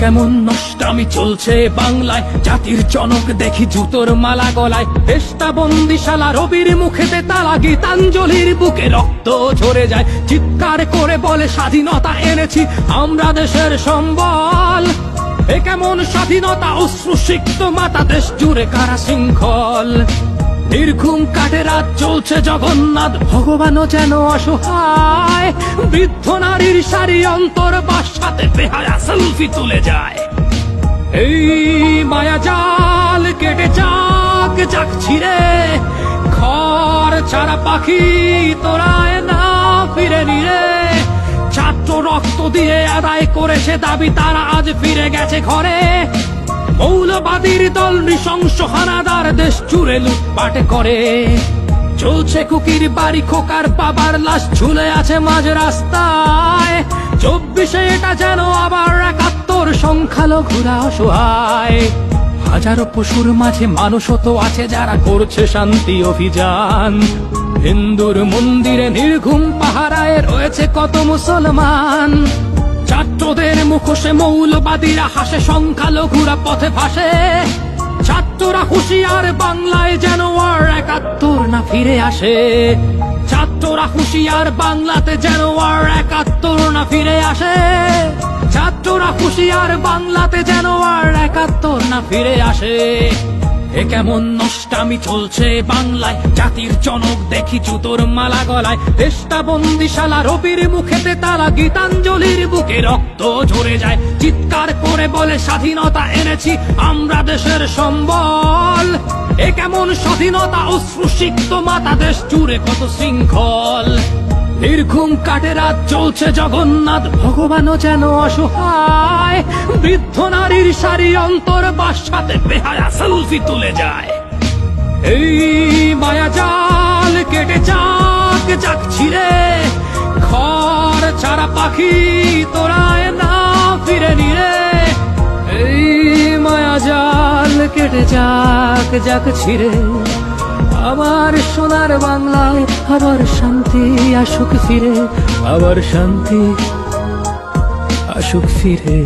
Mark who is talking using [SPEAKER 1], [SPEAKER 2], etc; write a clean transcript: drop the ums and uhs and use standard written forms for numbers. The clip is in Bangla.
[SPEAKER 1] কেমন নষ্টামি চলছে বাংলায়, জাতির জনক দেখি জুতোর মালা গলায়। দেশটা বন্দিশালা, রবির মুখেতে তালা, গীতাঞ্জলির বুকে রক্ত ঝরে যায়। চিৎকার করে বলে স্বাধীনতা এনেছি আমরা দেশের সম্বল। এ কেমন স্বাধীনতা, অশ্রুসিক্ত মাতা, দেশ জুড়ে কারা শৃঙ্খল। নির্ঘুম কাটে রাত, চলছে জগন্নাথ, ভগবানও যেন অসহায়। বৃদ্ধ নারীর সারি অন্তর বাসাতে বেহায়া সেলফি তুলে যায়। এই মায়া জাল কেটে যাক যাক ছিঁড়ে, ঘর ছাড়া পাখি তোরায় না ফিরে নিরে। ছাত্র রক্ত দিয়ে আদায় করেছে দাবি, তারা আজ ফিরে গেছে ঘরে। মৌলবাদীর দল নৃশংস হানাদার, দেশ জুড়ে লুটপাট করে। চলছে কুকির বাড়ি, খোকার বাবার লাশ ঝুলে আছে মাঝ রাস্তায়। 24-এ এটা যেন আবার 71, সংখ্যালঘুরা অসহায়। হাজারো পশুর মাঝে মানুষও তো আছে যারা করছে শান্তি অভিযান। হিন্দুর মন্দিরে নির্ঘুম পাহারায় রয়েছে কত মুসলমান। ছাত্রদের মুখোশে মৌলবাদীরা হাসে, সংখ্যালঘুরা পথে ভাসে। ছাত্ররা হুঁশিয়ার, বাংলায় যেন আর 71 না ফিরে আসে। ছাত্ররা হুঁশিয়ার, বাংলাতে যেন আর 71 না ফিরে আসে। ছাত্ররা হুঁশিয়ার, বাংলাতে যেন আর 71 না ফিরে আসে। এ কেমন নষ্টামি চলছে বাংলায়, জাতির জনক দেখি জুতোর মালা গলায়। দেশটা বন্দিশালা, রবির মুখেতে তালা, গীতাঞ্জলির বুকে রক্ত ঝরে যায়। চিৎকার করে বলে স্বাধীনতা এনেছি আমরা দেশের সম্বল। এ কেমন স্বাধীনতা, অশ্রুসিক্ত মাতা, দেশ জুড়ে কত শৃঙ্খল। নির্ঘুম কাটে রাত, চলছে জগন্নাথ, ভগবানও যেন অসহায়। বৃদ্ধ নারীর সারি অন্তর বাসাতে বেহায়া সেলফি তুলে যায়। এই মায়া জাল কেটে যাক যাক ছিঁড়ে, ঘর ছাড়া পাখি তোরায় না ফিরে নিরে। এই মায়া জাল কেটে যাক যাক ছিঁড়ে, আবার সোনার বাংলায় আবার শান্তি আসুক ফিরে। আবার শান্তি আসুক ফিরে।